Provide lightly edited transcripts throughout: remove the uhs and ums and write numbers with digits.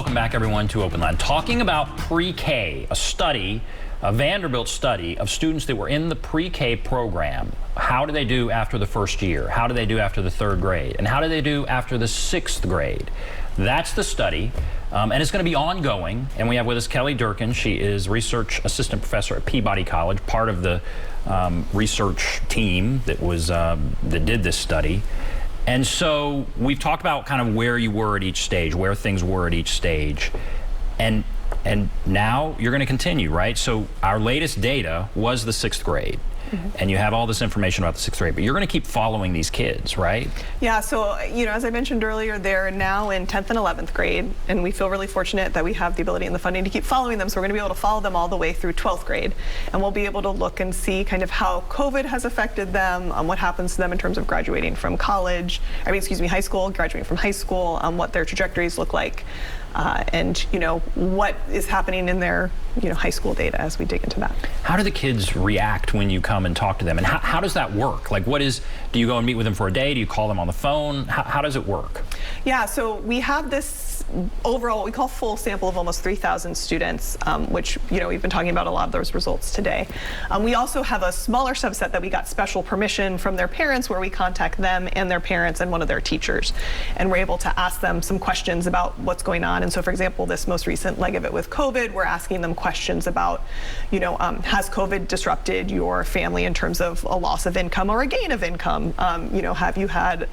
Welcome back, everyone, to OpenLine. Talking about pre-K, a study, a Vanderbilt study of students that were in the pre-K program. How do they do after the first year? How do they do after the third grade? And how do they do after the sixth grade? That's the study, and it's going to be ongoing. And we have with us Kelley Durkin. She is research assistant professor at Peabody College, part of the research team that was that did this study. And so we've talked about kind of where you were at each stage, where things were at each stage, and now you're going to continue, right? So our latest data was the sixth grade. And you have all this information about the sixth grade, but you're going to keep following these kids, right? Yeah, so, you know, as I mentioned earlier, they're now in 10th and 11th grade, and we feel really fortunate that we have the ability and the funding to keep following them, so we're going to be able to follow them all the way through 12th grade. And we'll be able to look and see kind of how COVID has affected them, what happens to them in terms of graduating from college, high school, graduating from high school, what their trajectories look like, and, you know, what is happening in their, high school data as we dig into that. How do the kids react when you come and talk to them? And how does that work? Like, do you go and meet with them for a day? Do you call them on the phone? How does it work? Yeah, so we have this overall, what we call full sample of almost 3,000 students, which, we've been talking about a lot of those results today. We also have a smaller subset that we got special permission from their parents, where we contact them and their parents and one of their teachers. And we're able to ask them some questions about what's going on. And so, for example, this most recent leg of it with COVID, we're asking them questions about, has COVID disrupted your family in terms of a loss of income or a gain of income? Have you had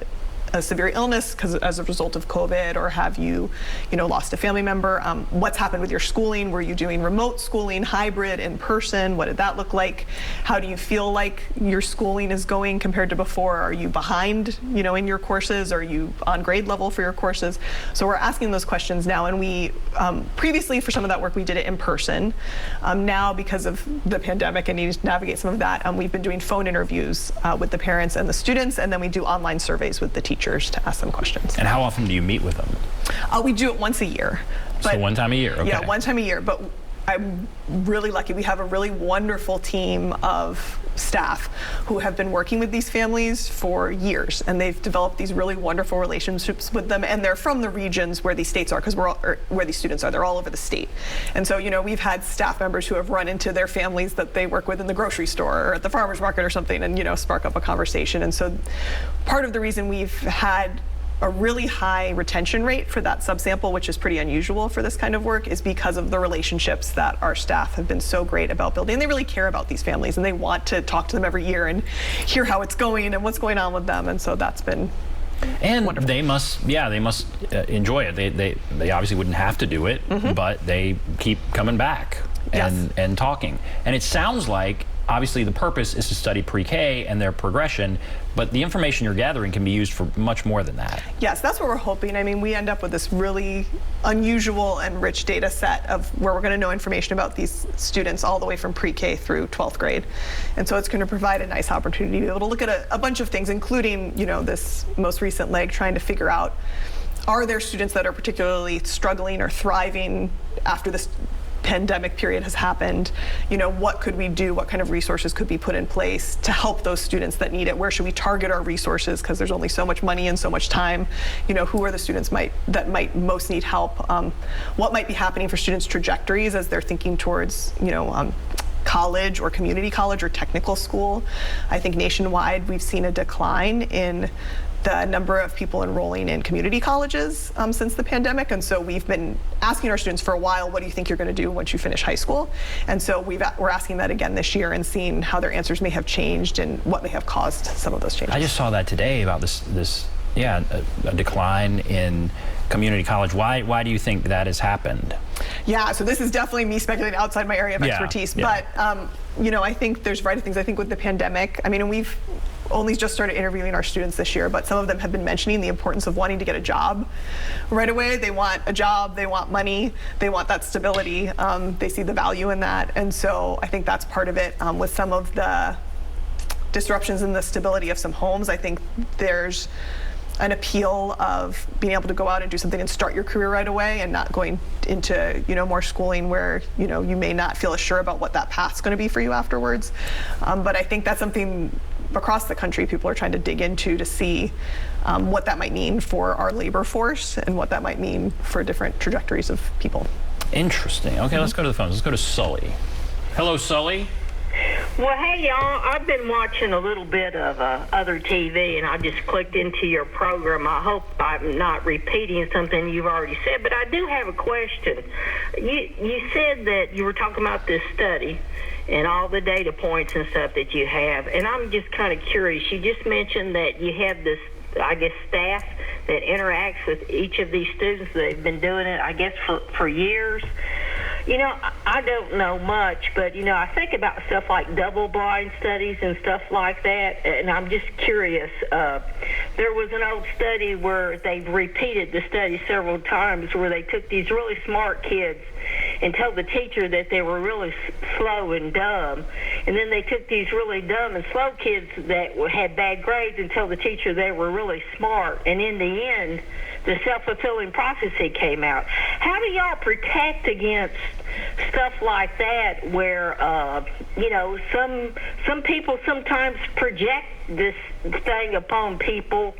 a severe illness as a result of COVID, or have you, lost a family member? What's happened with your schooling? Were you doing remote schooling, hybrid, in person? What did that look like? How do you feel like your schooling is going compared to before? Are you behind, in your courses? Are you on grade level for your courses? So we're asking those questions now, and we previously, for some of that work, we did it in person. Now, because of the pandemic and needing to navigate some of that, we've been doing phone interviews with the parents and the students, and then we do online surveys with the teachers to ask them questions. And how often do you meet with them? We do it once a year. So one time a year, okay. Yeah, one time a year, but I'm really lucky. We have a really wonderful team of staff who have been working with these families for years, and they've developed these really wonderful relationships with them, and they're from the regions where these states are, because where these students are, they're all over the state. And so, we've had staff members who have run into their families that they work with in the grocery store or at the farmer's market or something, and spark up a conversation. And so part of the reason we've had a really high retention rate for that subsample, which is pretty unusual for this kind of work, is because of the relationships that our staff have been so great about building. And they really care about these families, and they want to talk to them every year and hear how it's going and what's going on with them. And so that's been wonderful. They must enjoy it. They obviously wouldn't have to do it, but they keep coming back and talking. And it sounds like, obviously, the purpose is to study pre-K and their progression, but the information you're gathering can be used for much more than that. Yes, that's what we're hoping. I mean, we end up with this really unusual and rich data set of where we're going to know information about these students all the way from pre-K through 12th grade. And so it's going to provide a nice opportunity to be able to look at a bunch of things, including, this most recent leg, trying to figure out, are there students that are particularly struggling or thriving after this pandemic period has happened? What could we do? What kind of resources could be put in place to help those students that need it? Where should we target our resources? Because there's only so much money and so much time. Who are the students that might most need help? What might be happening for students' trajectories as they're thinking towards, college or community college or technical school? I think nationwide we've seen a decline in the number of people enrolling in community colleges since the pandemic. And so we've been asking our students for a while, what do you think you're going to do once you finish high school? And so we're asking that again this year and seeing how their answers may have changed and what may have caused some of those changes. I just saw that today about a decline in community college. Why do you think that has happened? Yeah, so this is definitely me speculating outside my area of expertise. But, I think there's a variety of things. I think with the pandemic, we've only just started interviewing our students this year, but some of them have been mentioning the importance of wanting to get a job right away. They want a job, they want money, they want that stability. They see the value in that. And so I think that's part of it. With some of the disruptions in the stability of some homes, I think there's an appeal of being able to go out and do something and start your career right away, and not going into more schooling where you may not feel as sure about what that path's going to be for you afterwards. But I think that's something across the country, people are trying to dig into to see what that might mean for our labor force and what that might mean for different trajectories of people. Interesting. Okay, let's go to the phones. Let's go to Sully. Hello, Sully. Well, hey, y'all. I've been watching a little bit of other TV, and I just clicked into your program. I hope I'm not repeating something you've already said, but I do have a question. You said that you were talking about this study and all the data points and stuff that you have, and I'm just kind of curious. You just mentioned that you have this, I guess, staff that interacts with each of these students. They've been doing it, I guess, for years. You know, I don't know much, but, you know, I think about stuff like double-blind studies and stuff like that, and I'm just curious. There was an old study where they've repeated the study several times where they took these really smart kids and told the teacher that they were really slow and dumb, and then they took these really dumb and slow kids that had bad grades and told the teacher they were really smart, and in the end, the self-fulfilling prophecy came out. How do y'all protect against stuff like that where, you know, some people sometimes project this thing upon people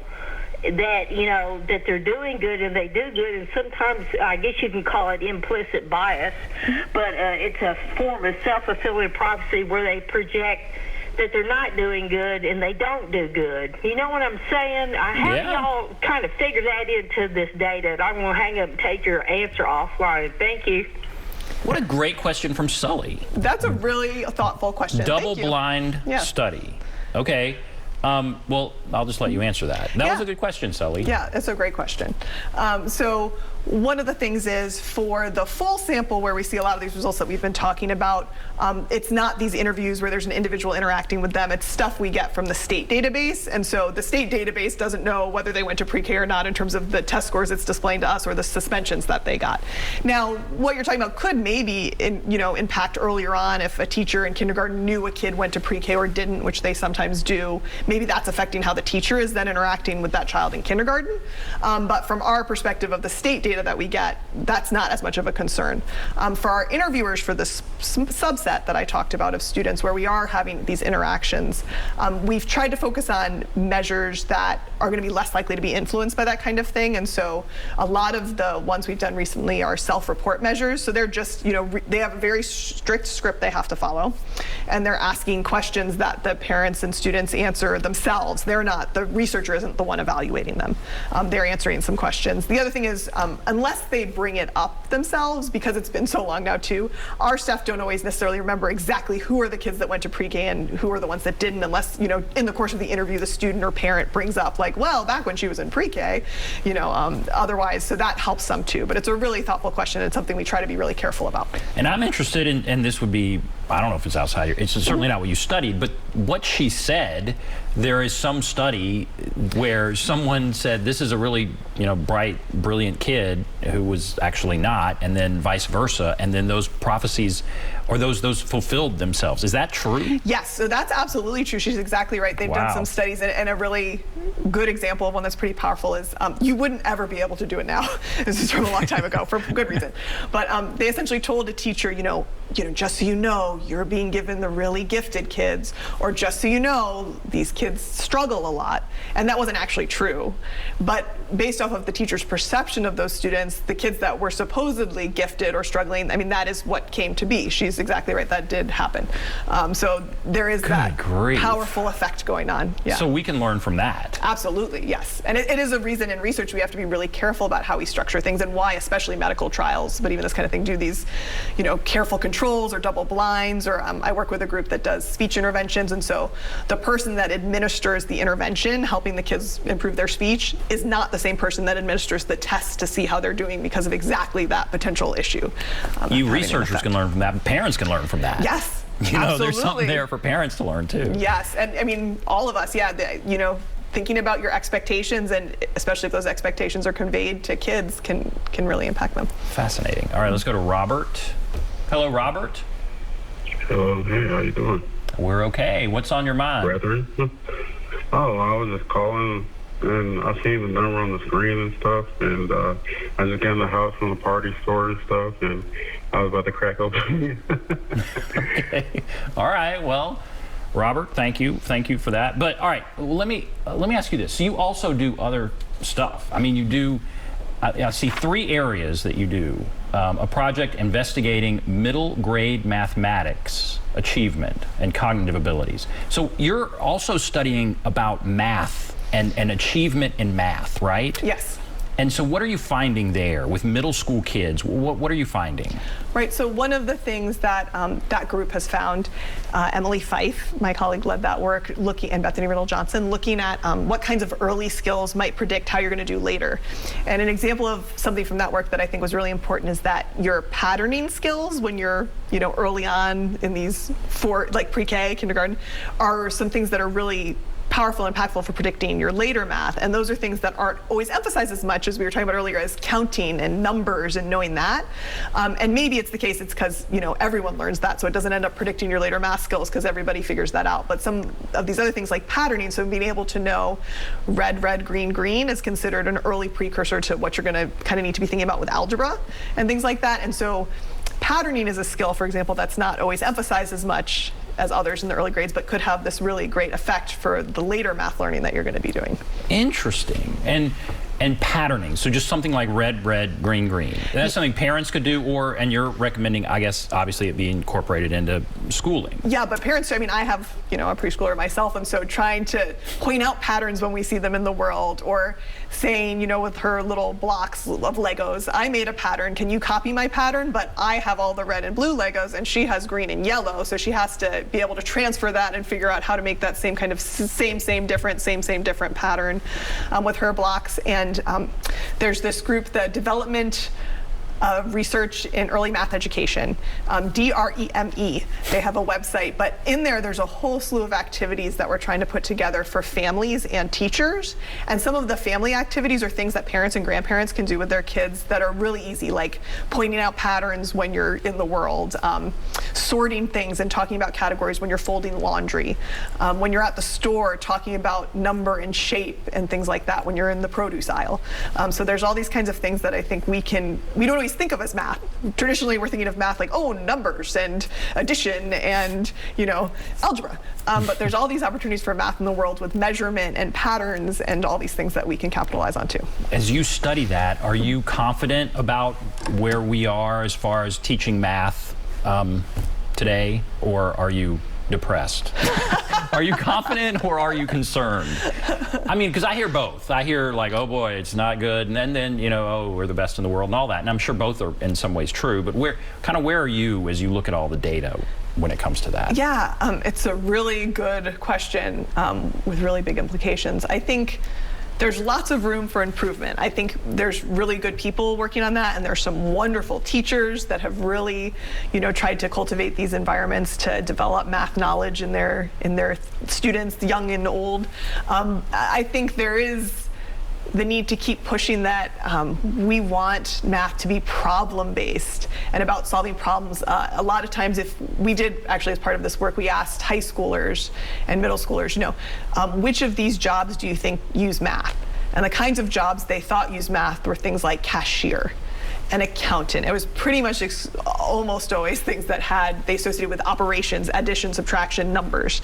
that, you know, that they're doing good and they do good, and sometimes I guess you can call it implicit bias, but it's a form of self-fulfilling prophecy where they project that they're not doing good and they don't do good. You know what I'm saying? How do y'all kind of figure that into this data? I'm going to hang up and take your answer offline. Thank you. What a great question from Sully. That's a really thoughtful question. Double-blind study. Okay. Well, I'll just let you answer that. That was a good question, Sully. Yeah, it's a great question. So one of the things is for the full sample where we see a lot of these results that we've been talking about, it's not these interviews where there's an individual interacting with them. It's stuff we get from the state database. And so the state database doesn't know whether they went to pre-K or not in terms of the test scores it's displaying to us or the suspensions that they got. Now, what you're talking about could maybe impact earlier on if a teacher in kindergarten knew a kid went to pre-K or didn't, which they sometimes do. Maybe that's affecting how the teacher is then interacting with that child in kindergarten. But from our perspective of the state data that we get, that's not as much of a concern. For our interviewers for this subset that I talked about of students where we are having these interactions, we've tried to focus on measures that are going to be less likely to be influenced by that kind of thing. And so a lot of the ones we've done recently are self-report measures. So they're just, they have a very strict script they have to follow. And they're asking questions that the parents and students answer themselves. They're not, the researcher isn't the one evaluating them. They're answering some questions. The other thing is, unless they bring it up themselves, because it's been so long now too, our staff don't always necessarily remember exactly who are the kids that went to pre-K and who are the ones that didn't, unless, in the course of the interview, the student or parent brings up like, well, back when she was in pre-K, otherwise, so that helps some too. But it's a really thoughtful question. It's something we try to be really careful about. And I'm interested in, and this would be, I don't know if it's outside, it's certainly not what you studied, but what she said, there is some study where someone said this is a really, bright, brilliant kid who was actually not, and then vice versa, and then those prophecies or those fulfilled themselves. Is that true? Yes, so that's absolutely true. She's exactly right. They've done some studies, and a really good example of one that's pretty powerful is you wouldn't ever be able to do it now. This is from a long time ago for good reason. But they essentially told a teacher, just so you know, you're being given the really gifted kids, or just so you know, these kids struggle a lot. And that wasn't actually true. But based off of the teacher's perception of those students, the kids that were supposedly gifted or struggling, I mean, that is what came to be. She's exactly right. That did happen. So there is that powerful effect going on. Yeah. So we can learn from that. Absolutely, yes. And it is a reason in research we have to be really careful about how we structure things and why, especially medical trials, but even this kind of thing, do these, careful controls or double blinds, or I work with a group that does speech interventions, and so the person that administers the intervention, helping the kids improve their speech, is not the same person that administers the test to see how they're doing because of exactly that potential issue. You researchers can learn from that, parents can learn from that. Yes. There's something there for parents to learn too. Yes, and I mean, all of us, thinking about your expectations, and especially if those expectations are conveyed to kids, can really impact them. Fascinating. All right, let's go to Robert. Hello, Robert. Hello, hey, how you doing? We're okay. What's on your mind? Brethren? Oh, I was just calling, and I seen the number on the screen and stuff, and I just got in the house from the party store and stuff, and I was about to crack open. Okay. All right, well, Robert, thank you for that. But all right, let me ask you this. So you also do other stuff. I mean, you do. I see 3 areas that you do. A project investigating middle grade mathematics achievement and cognitive abilities. So you're also studying about math and achievement in math, right? Yes. And so what are you finding there with middle school kids? What are you finding? Right, so one of the things that that group has found, Emily Fife, my colleague, led that work, and Bethany Riddle Johnson, looking at what kinds of early skills might predict how you're going to do later. And an example of something from that work that I think was really important is that your patterning skills when you're, early on in these like pre-K, kindergarten, are some things that are really powerful and impactful for predicting your later math. And those are things that aren't always emphasized as much as we were talking about earlier as counting and numbers and knowing that. And maybe it's the case it's because, everyone learns that, so it doesn't end up predicting your later math skills because everybody figures that out. But some of these other things like patterning, so being able to know red, red, green, green is considered an early precursor to what you're going to kind of need to be thinking about with algebra and things like that. And so patterning is a skill, for example, that's not always emphasized as much as others in the early grades, but could have this really great effect for the later math learning that you're going to be doing. Interesting. And patterning, so just something like red, red, green, green. That's something parents could do, and you're recommending, I guess, obviously it be incorporated into schooling. Yeah, but parents, I have, a preschooler myself, and so trying to point out patterns when we see them in the world, or saying, with her little blocks of Legos, I made a pattern, can you copy my pattern? But I have all the red and blue Legos, and she has green and yellow, so she has to be able to transfer that and figure out how to make that same kind of same, different pattern with her blocks. And there's this group, the Development Research in Early Math Education, DREME. They have a website, but in there's a whole slew of activities that we're trying to put together for families and teachers. And some of the family activities are things that parents and grandparents can do with their kids that are really easy, like pointing out patterns when you're in the world, sorting things and talking about categories when you're folding laundry, when you're at the store talking about number and shape and things like that when you're in the produce aisle. So there's all these kinds of things that I think we don't always think of as math. Traditionally, we're thinking of math like, numbers and addition and, algebra. But there's all these opportunities for math in the world with measurement and patterns and all these things that we can capitalize on too. As you study that, are you confident about where we are as far as teaching math today, or are you depressed? Are you confident or are you concerned? I mean, because I hear both. I hear like, oh boy, it's not good, and then oh, we're the best in the world and all that. And I'm sure both are in some ways true, but where are you as you look at all the data when it comes to that? Yeah, it's a really good question with really big implications. I think there's lots of room for improvement. I think there's really good people working on that, and there's some wonderful teachers that have really, tried to cultivate these environments to develop math knowledge in their students, young and old. I think there is the need to keep pushing that. We want math to be problem-based and about solving problems. A lot of times, if we did, actually as part of this work, we asked high schoolers and middle schoolers, which of these jobs do you think use math? And the kinds of jobs they thought used math were things like cashier, an accountant. It was pretty much almost always things that they associated with operations, addition, subtraction, numbers.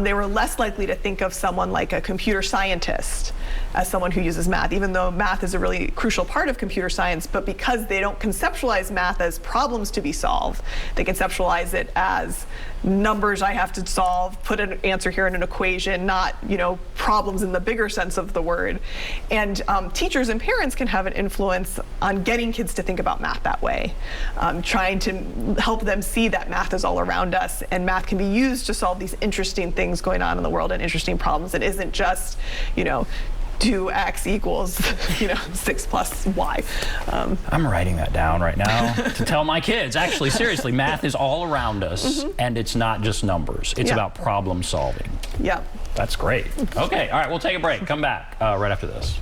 They were less likely to think of someone like a computer scientist as someone who uses math, even though math is a really crucial part of computer science. But because they don't conceptualize math as problems to be solved, they conceptualize it as numbers I have to solve, put an answer here in an equation, not problems in the bigger sense of the word. And teachers and parents can have an influence on getting kids to think about math that way, trying to help them see that math is all around us, and math can be used to solve these interesting things going on in the world and interesting problems. It isn't just 2x equals 6 plus y. I'm writing that down right now to tell my kids. Actually, seriously, math is all around us, and it's not just numbers. It's about problem solving. Yeah. That's great. Okay, all right, we'll take a break. Come back right after this.